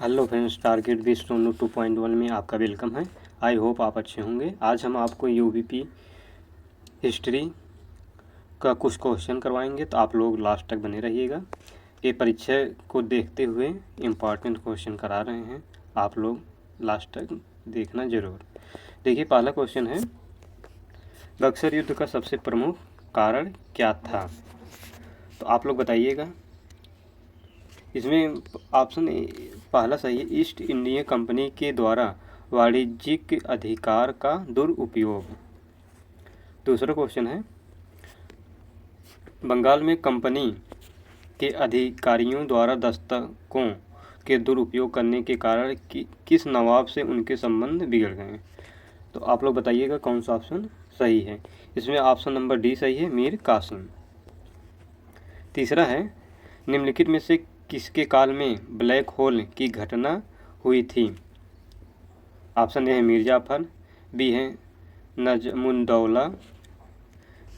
Hello friends, target based on 2.1 में आपका welcome है। आई होप आप अच्छे होंगे। आज हम आपको यूवीपी हिस्ट्री का कुछ क्वेश्चन करवाएंगे, तो आप लोग लास्ट तक बने रहिएगा। ये परीक्षा को देखते हुए इम्पॉर्टेंट क्वेश्चन करा रहे हैं, आप लोग लास्ट तक देखना ज़रूर। देखिए, पहला क्वेश्चन है, बक्सर युद्ध का सबसे प्रमुख कारण क्या था? तो आप लोग बताइएगा। इसमें ऑप्शन पहला सही है, ईस्ट इंडिया कंपनी के द्वारा वाणिज्यिक अधिकार का दुरुपयोग। दूसरा क्वेश्चन है, बंगाल में कंपनी के अधिकारियों द्वारा दस्तकों के दुरुपयोग करने के कारण किस नवाब से उनके संबंध बिगड़ गए? तो आप लोग बताइएगा कौन सा ऑप्शन सही है। इसमें ऑप्शन नंबर डी सही है, मीर कासिम। तीसरा है, निम्नलिखित में से किसके काल में ब्लैक होल की घटना हुई थी? ऑप्शन ए है मीर जाफ़र, बी है नजमुद्दौला,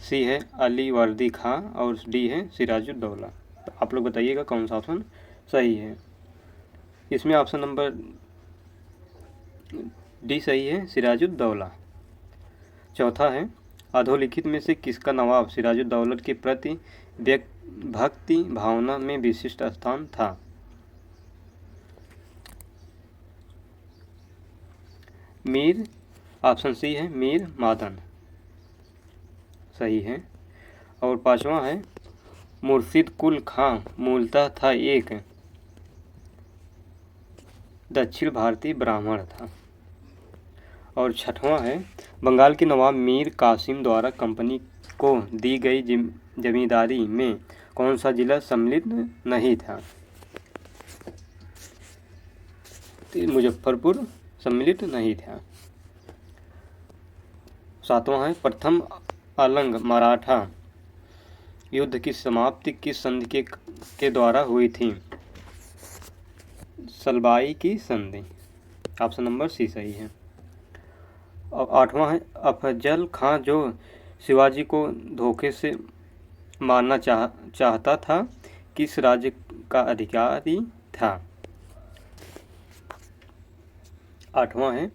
सी है अली वर्दी खां और डी है सिराजुद्दौला। तो आप लोग बताइएगा कौन सा ऑप्शन सही है। इसमें ऑप्शन नंबर डी सही है, सिराजुद्दौला। चौथा है, अधोलिखित में से किसका नवाब सिराजुद्दौला के प्रति भक्ति भावना में विशिष्ट स्थान था? मीर, ऑप्शन सी है मीर मादन, सही है। और पांचवा है, मुर्शिद कुल खां मूलतः था एक दक्षिण भारतीय ब्राह्मण था। और छठवां है, बंगाल के नवाब मीर कासिम द्वारा कंपनी को दी गई जमींदारी में कौन सा जिला सम्मिलित नहीं था? मुजफ्फरपुर सम्मिलित नहीं था। सातवां है, प्रथम अलंग मराठा युद्ध की समाप्ति किस संधि के द्वारा हुई थी? सलबाई की संधि। ऑप्शन नंबर सी सही है। और आठवां है, अफजल खां जो शिवाजी को धोखे से मारना चाहता था, किस राज्य का अधिकारी था? आठवां है,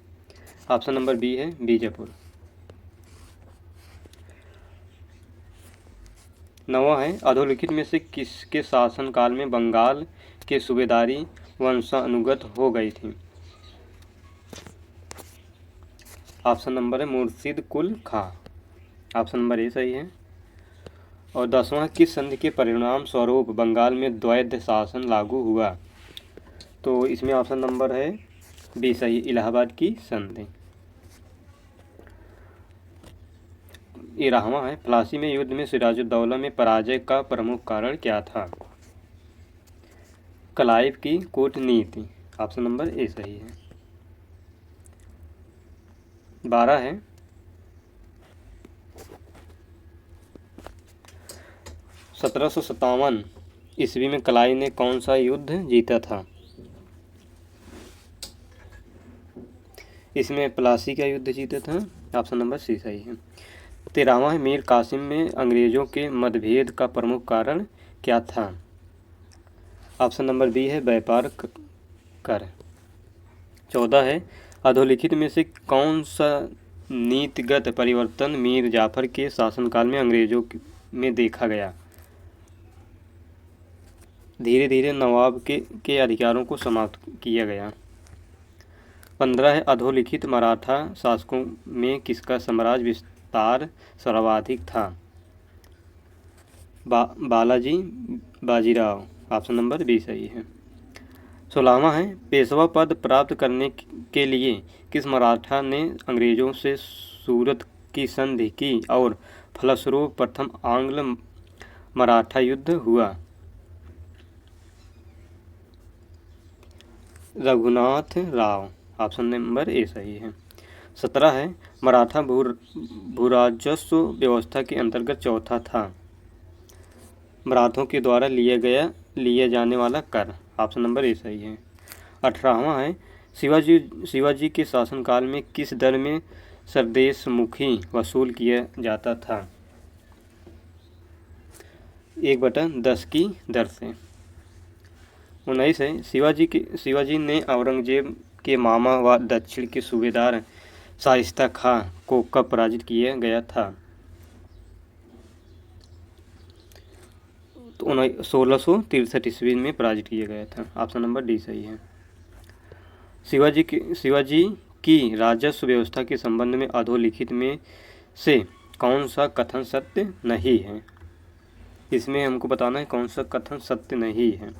ऑप्शन नंबर बी है बीजापुर। नौवां है, अधोलिखित में से किसके शासनकाल में बंगाल के सूबेदारी वंशानुगत हो गई थी? ऑप्शन नंबर है मुर्शिद कुल खां। ऑप्शन नंबर ए सही है। और 10वां, किस संधि के परिणाम स्वरूप बंगाल में द्वैध शासन लागू हुआ? तो इसमें ऑप्शन नंबर है बी सही, इलाहाबाद की संधि। 13वां है, प्लासी में युद्ध में सिराजुद्दौला में पराजय का प्रमुख कारण क्या था? क्लाइव की कूटनीति। ऑप्शन नंबर ए सही है। 12 है, 1757 ईस्वी में क्लाइव ने कौन सा युद्ध जीता था? इसमें प्लासी का युद्ध जीता था। ऑप्शन नंबर सी सही है। 13वां है, मीर कासिम में अंग्रेजों के मतभेद का प्रमुख कारण क्या था? ऑप्शन नंबर बी है व्यापार कर। 14 है, अधोलिखित में से कौन सा नीतिगत परिवर्तन मीर जाफर के शासनकाल में अंग्रेजों में देखा गया? धीरे धीरे नवाब के अधिकारों को समाप्त किया गया। 15 है, अधोलिखित मराठा शासकों में किसका साम्राज्य विस्तार सर्वाधिक था? Balaji Bajirao. Option number B सही है। 16वां है, पेशवा पद प्राप्त करने के लिए किस मराठा ने अंग्रेजों से सूरत की संधि की और फलस्वरूप प्रथम आंग्ल मराठा युद्ध हुआ? Raghunath Rao. Option number A सही है। 17 है, मराठा भूराजस्व व्यवस्था के अंतर्गत चौथा था मराठों के द्वारा लिया जाने वाला कर। ऑप्शन नंबर ए सही है। 18वां है, शिवाजी के शासनकाल में किस दर में सरदेशमुखी वसूल किया जाता था? 1/10 की दर से। 19 है, शिवाजी ने औरंगजेब के मामा व दक्षिण के सूबेदार शाइस्ता खां को कब पराजित किया गया था? तो 1663 ईस्वी में पराजित किया गया था। ऑप्शन नंबर डी सही है। शिवाजी की राजस्व व्यवस्था के संबंध में अधोलिखित में से कौन सा कथन सत्य नहीं है? इसमें हमको बताना है कौन सा कथन सत्य नहीं है।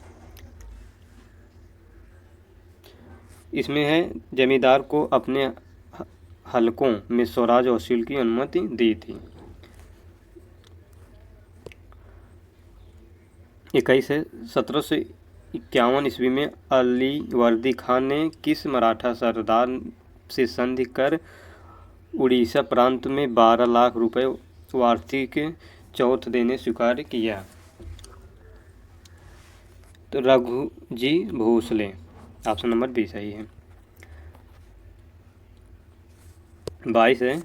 इसमें है जमींदार को अपने हलकों में स्वराज वसूल की अनुमति दी थी। 21 है, 1751 ईस्वी में अलीवर्दी खान ने किस मराठा सरदार से संधि कर उड़ीसा प्रांत में 12 लाख रुपए वार्षिक चौथ देने स्वीकार किया? तो Raghuji Bhosle. Option number B सही है। 22 है,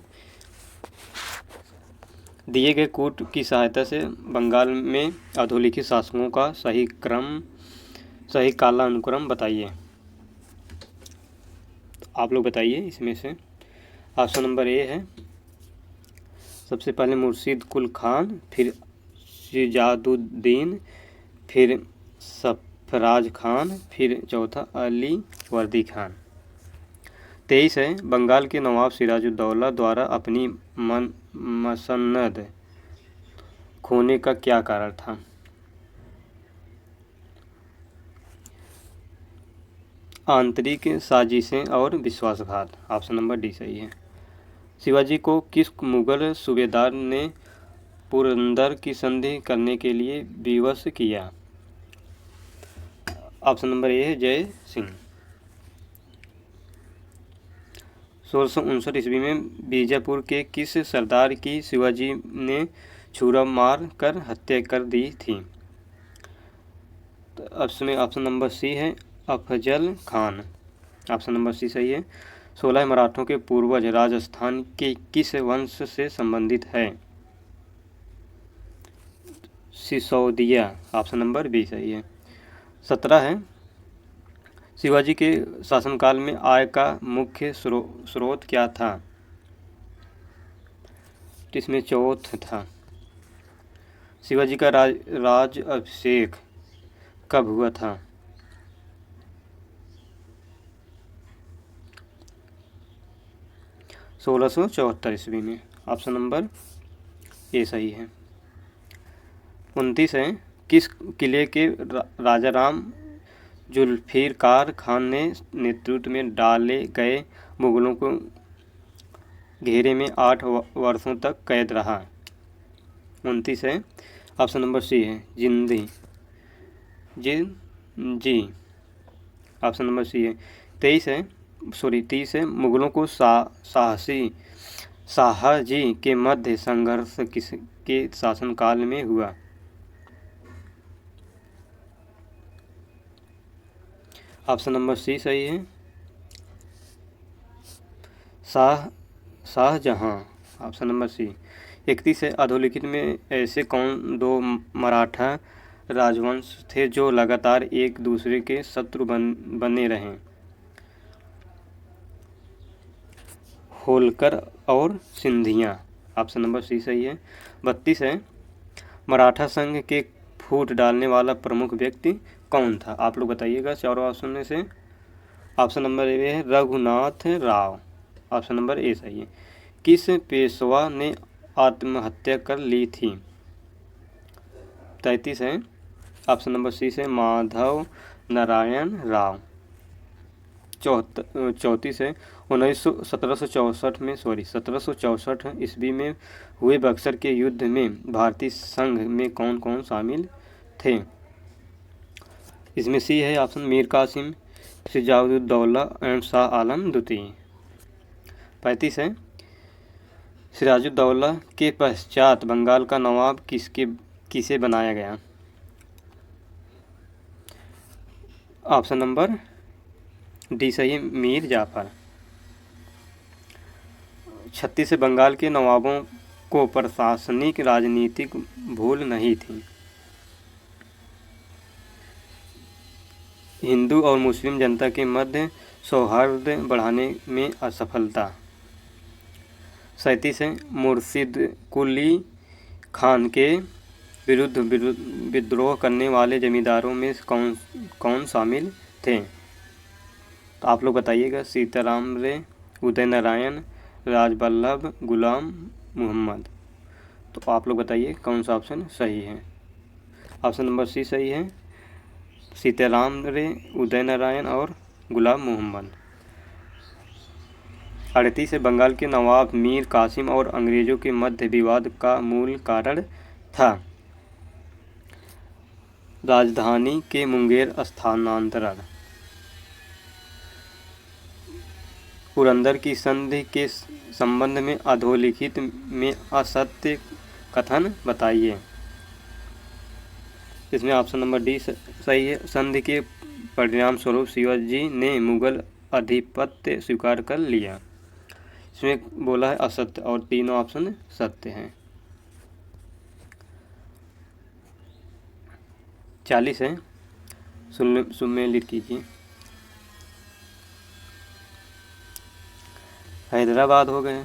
दिए गए कूट की सहायता से बंगाल में अधोलिखित शासकों का सही कालानुक्रम बताइए। तो आप लोग बताइए इसमें से। ऑप्शन नंबर ए है, सबसे पहले मुर्शीद कुल खान, फिर शिजादुद्दीन, फिर सफराज खान, फिर चौथा अली वर्दी खान। 23 है, बंगाल के नवाब सिराजुद्दौला द्वारा अपनी मसनद खोने का क्या कारण था? आंतरिक साजिशें और विश्वासघात। ऑप्शन नंबर डी सही है। शिवाजी को किस मुगल सूबेदार ने पुरंदर की संधि करने के लिए विवश किया? ऑप्शन नंबर ए है जय सिंह। 1659 ईस्वी में बीजापुर के किस सरदार की शिवाजी ने छुरा मार कर हत्या कर दी थी? तो ऑप्शन नंबर सी है Afzal Khan. Option number C सही है। 16 मराठों के पूर्वज राजस्थान के किस वंश से संबंधित है? सिसोदिया। ऑप्शन नंबर बी सही है। 17 है, शिवाजी के शासनकाल में आय का मुख्य स्रोत क्या था? इसमें चौथ था। शिवाजी का राज अभिषेक कब हुआ था? सोलह 1674 ईस्वी में। ऑप्शन नंबर ए सही है। 29 है, किस किले के राजा राम जुल्फिकार खान ने नेतृत्व में डाले गए मुगलों को घेरे में 8 वर्षों तक कैद रहा? 29 है, ऑप्शन नंबर सी है जिंदी जी। ऑप्शन नंबर सी है। 30 है, मुगलों को शाहजी के मध्य संघर्ष किसके शासनकाल में हुआ? ऑप्शन नंबर सी सही है शाहजहां। ऑप्शन नंबर सी। 31 है, अधोलिखित में ऐसे कौन दो मराठा राजवंश थे जो लगातार एक दूसरे के शत्रु बने रहे? होलकर और सिंधिया। ऑप्शन नंबर सी सही है। 32 है, मराठा संघ के फूट डालने वाला प्रमुख व्यक्ति कौन था? आप लोग बताइएगा चारों ऑप्शन में से। ऑप्शन नंबर ए है Raghunath Rao. Option number A सही है। किस पेशवा ने आत्महत्या कर ली थी? 33 है, ऑप्शन नंबर सी से माधव नारायण राव। 34 है, 1764 ईस्वी में हुए बक्सर के युद्ध में भारतीय संघ में कौन कौन शामिल थे? इसमें सी है ऑप्शन मीर कासिम, सिराजुद्दौला एंड शाह आलम द्वितीय। 35 है, सिराजुद्दौला के पश्चात बंगाल का नवाब किसे बनाया गया? ऑप्शन नंबर डी सही है मीर जाफर। 36 से बंगाल के नवाबों को प्रशासनिक राजनीतिक भूल नहीं थी। हिंदू और मुस्लिम जनता के मध्य सौहार्द बढ़ाने में असफलता। 37 है, मुर्शिद कुली खान के विरुद्ध विद्रोह करने वाले जमींदारों में कौन कौन शामिल थे? तो आप लोग बताइएगा। सीताराम रे, उदय नारायण, राजवल्लभ, गुलाम मोहम्मद। तो आप लोग बताइए कौन सा ऑप्शन सही है। ऑप्शन नंबर सी सही है, सीताराम रे, उदय नारायण और गुलाम मोहम्मद। 38 है, बंगाल के नवाब मीर कासिम और अंग्रेजों के मध्य विवाद का मूल कारण था? राजधानी के मुंगेर स्थानांतरण, पुरंदर की संधि के संबंध में अधोलिखित में असत्य कथन बताइए। इसमें ऑप्शन नंबर डी सही है, संधि के परिणाम स्वरूप शिवाजी ने मुगल आधिपत्य स्वीकार कर लिया। इसमें बोला है असत्य और तीनों ऑप्शन सत्य हैं। 40 है, सुमेलित कीजिए। हैदराबाद हो गए,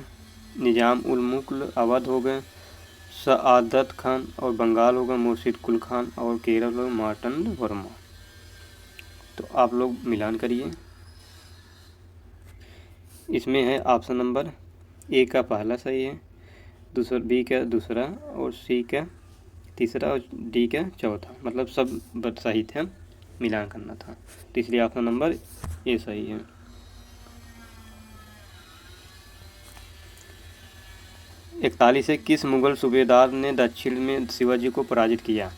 निजाम उल मुल्क अवध हो गए, सआदत खान, और बंगाल होगा मुर्शिद कुल खान, और केरल होगा मार्तंड वर्मा। तो आप लोग मिलान करिए। इसमें है ऑप्शन नंबर ए का पहला सही है, दूसरा बी का दूसरा, और सी का तीसरा, और डी का चौथा। मतलब सब सही थे, मिलान करना था। तो इसलिए ऑप्शन नंबर ए सही है। 41 है, किस मुगल सूबेदार ने दक्षिण में शिवाजी को पराजित किया?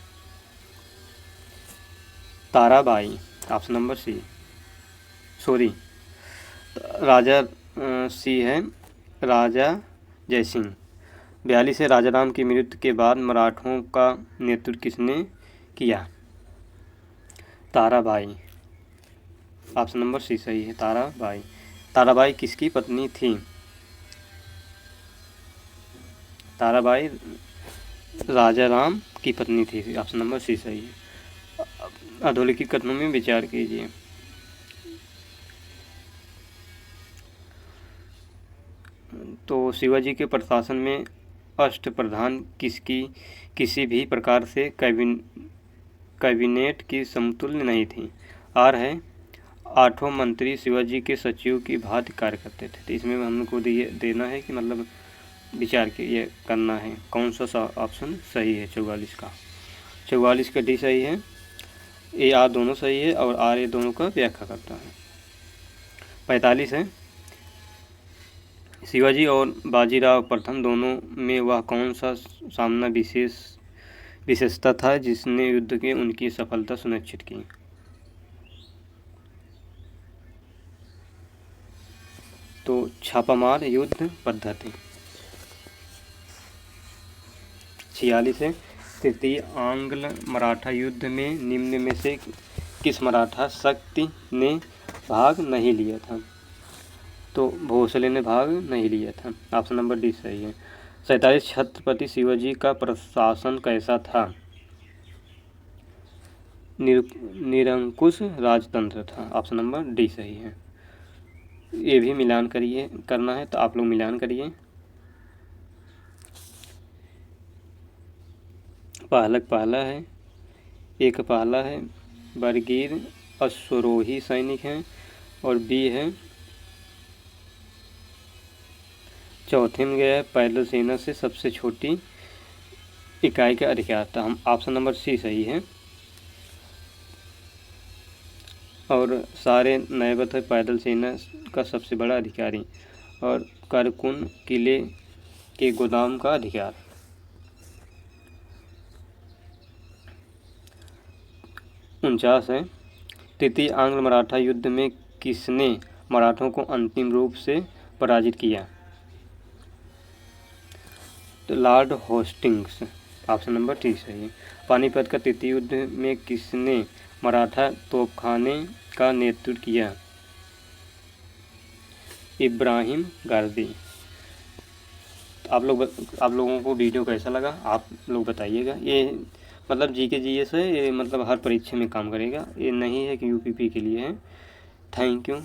Tarabai, option number C sorry Raja C है, राजा जयसिंह। 42 है, राजाराम की मृत्यु के बाद मराठों का नेतृत्व किसने किया? ताराबाई, ऑप्शन नंबर सी सही है, ताराबाई। ताराबाई किसकी पत्नी थी? ताराबाई राजाराम की पत्नी थी। ऑप्शन नंबर सी सही है। अधोलिखित कथनों में विचार कीजिए। तो शिवाजी के प्रशासन में अष्टप्रधान किसी भी प्रकार से कैबिनेट की समतुल्य नहीं थी। आर है, आठों मंत्री शिवाजी के सचिव की भांति कार्य करते थे। तो इसमें हमको देना है कि मतलब विचार के ये करना है कौन सा ऑप्शन सही है। 44 का 44 का डी सही है, ए आर दोनों सही है, और आर ए दोनों का व्याख्या करता है। 45 है, शिवाजी और बाजीराव प्रथम दोनों में वह कौन सा सामना विशेषता था जिसने युद्ध के उनकी सफलता सुनिश्चित की? तो छापामार युद्ध पद्धति। 46 है, तृतीय आंग्ल मराठा युद्ध में निम्न में से किस मराठा शक्ति ने भाग नहीं लिया था? तो भोसले ने भाग नहीं लिया था। ऑप्शन नंबर डी सही है। 47 छत्रपति शिवाजी का प्रशासन कैसा था? निरंकुश राजतंत्र था। ऑप्शन नंबर डी सही है। ये भी मिलान करिए, करना है तो आप लोग मिलान करिए। पहला है, एक पहला है, बरगीर अश्वरोही सैनिक हैं, और बी है चौथे में गया है पैदल सेना से सबसे छोटी इकाई का अधिकार था। हम ऑप्शन नंबर सी सही है। और सारे नैबत है पैदल सेना का सबसे बड़ा अधिकारी, और करकुन किले के गोदाम का अधिकार। 49 है, तृतीय आंग्ल मराठा युद्ध में किसने मराठों को अंतिम रूप से पराजित किया? तो Lord hostings. Option number T सही है। पानीपत का तृतीय युद्ध में किसने मराठा तोपखाने का नेतृत्व किया? इब्राहिम गारदी। आप लोगों को वीडियो कैसा लगा आप लोग बताइएगा। ये मतलब जीके जीएस है ये, मतलब हर परीक्षा में काम करेगा, ये नहीं है कि यूपीपी के लिए है। Thank you.